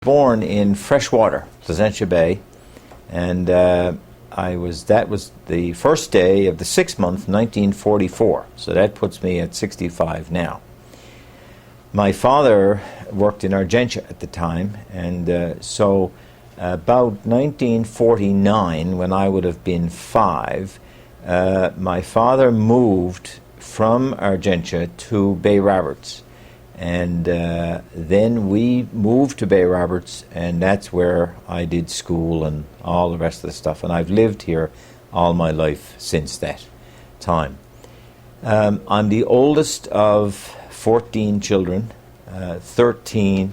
Born in Freshwater, Placentia Bay, and that was the first day of the 6th month, 1944. So that puts me at 65 now. My father worked in Argentia at the time, and so about 1949, when I would have been 5, my father moved from Argentia to Bay Roberts. And then we moved to Bay Roberts, and that's where I did school and all the rest of the stuff. And I've lived here all my life since that time. I'm the oldest of 14 children, 13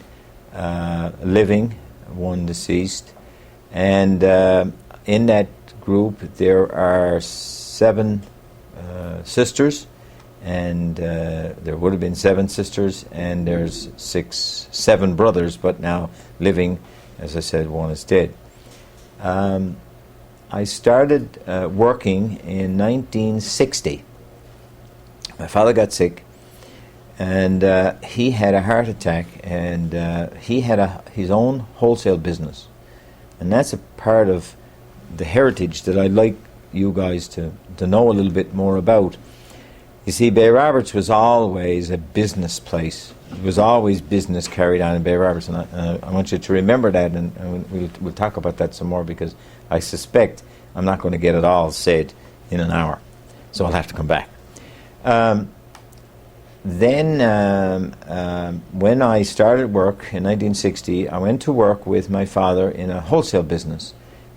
living, 1 deceased. And in that group there are 7 sisters. And there would have been 7 sisters, and there's 7 brothers, but now living, as I said, 1 is dead. I started working in 1960. My father got sick, and he had a heart attack, and he had his own wholesale business. And that's a part of the heritage that I'd like you guys to know a little bit more about. You see, Bay Roberts was always a business place. It was always business carried on in Bay Roberts, and I want you to remember that, and we'll talk about that some more, because I suspect I'm not going to get it all said in an hour, so I'll have to come back. Then, when I started work in 1960, I went to work with my father in a wholesale business,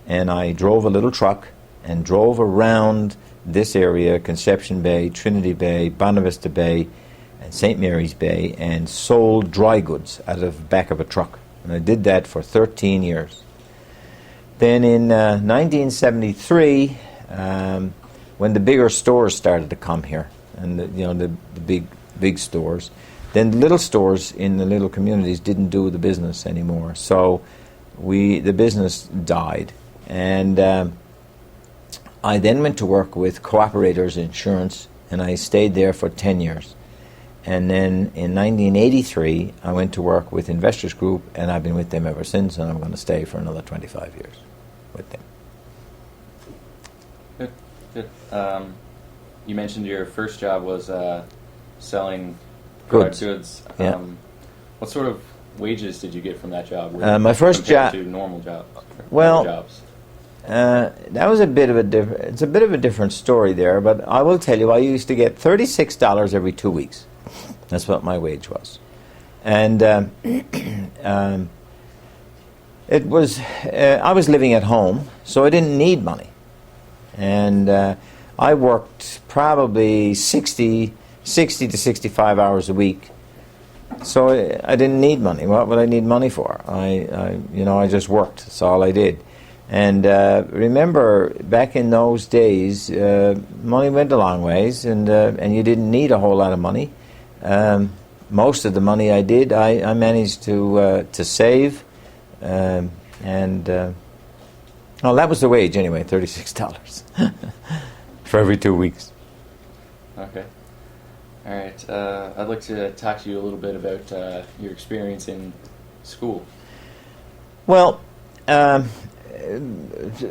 and I drove a little truck and drove around this area, Conception Bay, Trinity Bay, Bonavista Bay, and St. Mary's Bay, and sold dry goods out of the back of a truck. And I did that for 13 years. Then in 1973, when the bigger stores started to come here, and the big stores, then the little stores in the little communities didn't do the business anymore. So the business died. And I then went to work with Cooperators Insurance, and I stayed there for 10 years. And then in 1983, I went to work with Investors Group, and I've been with them ever since, and I'm going to stay for another 25 years with them. Good. You mentioned your first job was selling goods. Yeah. What sort of wages did you get from that job? My first job to normal jobs. Jobs. That was a bit of a different story there, but I will tell you, I used to get $36 every 2 weeks. That's what my wage was, and it was. I was living at home, so I didn't need money, and I worked probably 60 to 65 hours a week. So I didn't need money. What would I need money for? I just worked. That's all I did. And remember, back in those days, money went a long ways, and you didn't need a whole lot of money. Most of the money I did, I managed to save, well, that was the wage anyway, $36 for every 2 weeks. Okay. All right. I'd like to talk to you a little bit about your experience in school. Well,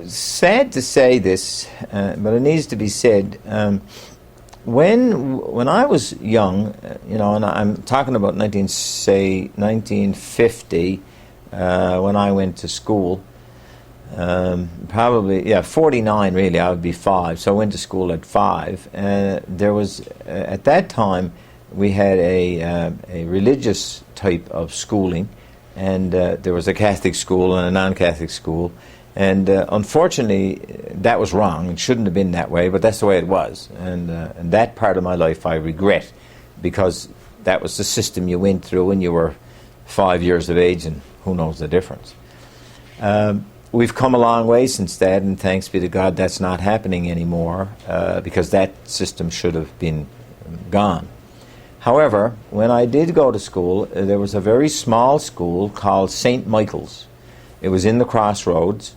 sad to say this, but it needs to be said. When I was young, and I'm talking about 1950, when I went to school. Probably 49 really. I would be 5, so I went to school at 5. There was at that time we had a religious type of schooling, and there was a Catholic school and a non-Catholic school. And unfortunately, that was wrong. It shouldn't have been that way, but that's the way it was. And that part of my life I regret, because that was the system you went through when you were 5 years of age, and who knows the difference. We've come a long way since that, and thanks be to God that's not happening anymore, because that system should have been gone. However, when I did go to school, there was a very small school called St. Michael's. It was in the Crossroads.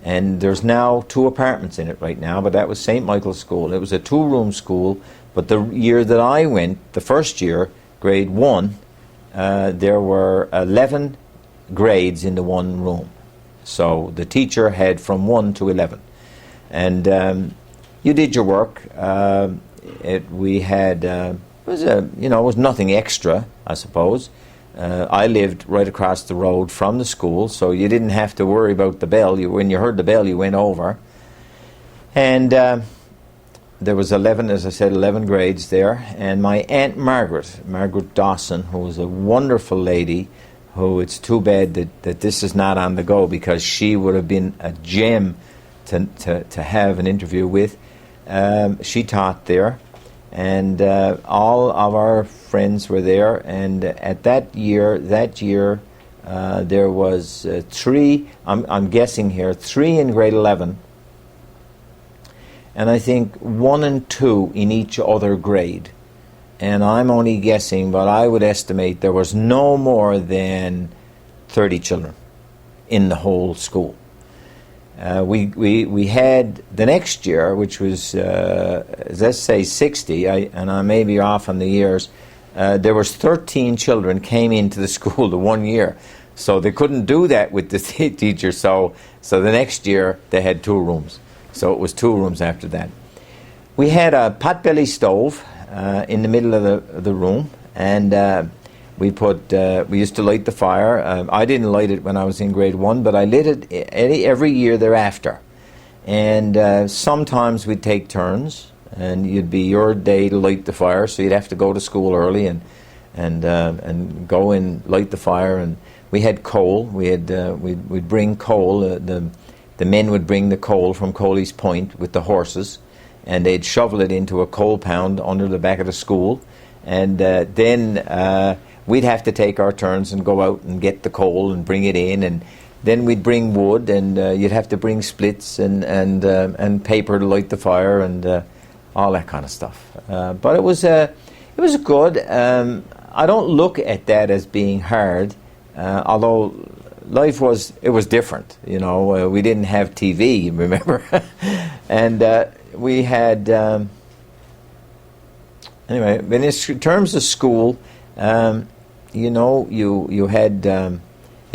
And there's now 2 apartments in it right now, but that was St. Michael's School. It was a 2-room school, but the year that I went, the first year, grade 1, there were 11 grades into one room. So the teacher had from 1 to 11. And you did your work. We had, it was nothing extra, I suppose. I lived right across the road from the school, so you didn't have to worry about the bell. When you heard the bell, you went over. And there was 11, as I said, 11 grades there. And my Aunt Margaret Dawson, who was a wonderful lady, who it's too bad that this is not on the go, because she would have been a gem to have an interview with. She taught there. And all of our friends were there, and at that year, there was 3. I'm guessing here, 3 in grade 11, and I think 1 and 2 in each other grade. And I'm only guessing, but I would estimate there was no more than 30 children in the whole school. We had the next year, which was, let's say 60, and I may be off on the years, there was 13 children came into the school the 1 year. So they couldn't do that with the teacher, so the next year they had 2 rooms. So it was 2 rooms after that. We had a potbelly stove in the middle of the room, and we used to light the fire. I didn't light it when I was in grade 1, but I lit it every year thereafter. And sometimes we'd take turns, and it'd be your day to light the fire, so you'd have to go to school early and go and light the fire. And we had coal. We'd bring coal. The men would bring the coal from Coley's Point with the horses, and they'd shovel it into a coal pound under the back of the school. And then we'd have to take our turns and go out and get the coal and bring it in, and then we'd bring wood, and you'd have to bring splits and paper to light the fire, and all that kind of stuff. But it was good. I don't look at that as being hard, although life was different. We didn't have TV, remember, and we had anyway. In terms of school. You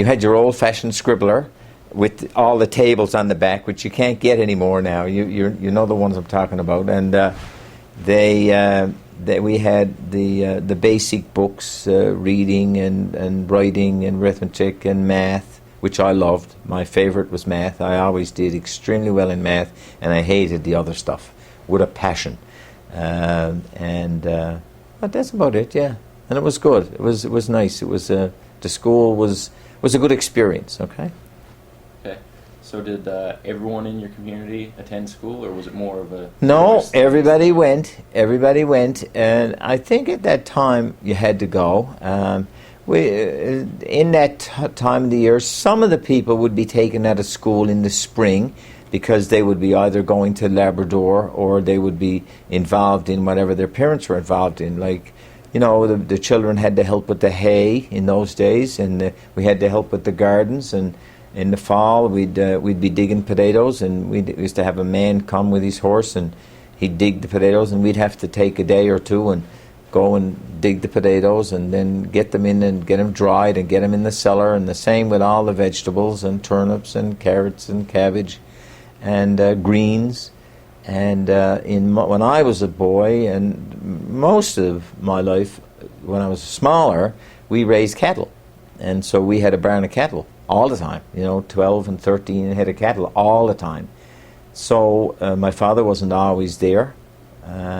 had your old-fashioned scribbler with all the tables on the back, which you can't get anymore now. You know the ones I'm talking about, and we had the basic books, reading and writing and arithmetic and math, which I loved. My favorite was math. I always did extremely well in math, and I hated the other stuff with a passion. But that's about it, yeah. And it was good. It was nice. The school was a good experience. Okay. Okay. So did everyone in your community attend school, or was it more of a? No, everybody went. Everybody went, and I think at that time you had to go. In that time of the year, some of the people would be taken out of school in the spring, because they would be either going to Labrador or they would be involved in whatever their parents were involved in. Like, the children had to help with the hay in those days, and we had to help with the gardens. And in the fall, we'd be digging potatoes, and we used to have a man come with his horse, and he'd dig the potatoes, and we'd have to take a day or two and go and dig the potatoes, and then get them in and get them dried and get them in the cellar. And the same with all the vegetables and turnips and carrots and cabbage and greens. And when I was a boy, and most of my life when I was smaller, we raised cattle. And so we had a barn of cattle all the time, 12 and 13 head of cattle all the time. So my father wasn't always there.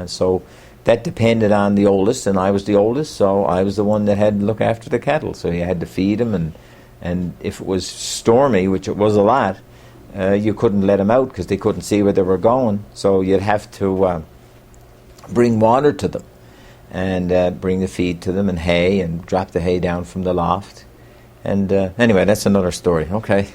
So that depended on the oldest, and I was the oldest, so I was the one that had to look after the cattle. So you had to feed them, and if it was stormy, which it was a lot, you couldn't let them out because they couldn't see where they were going. So you'd have to bring water to them, and bring the feed to them, and hay, and drop the hay down from the loft. And anyway, that's another story. Okay.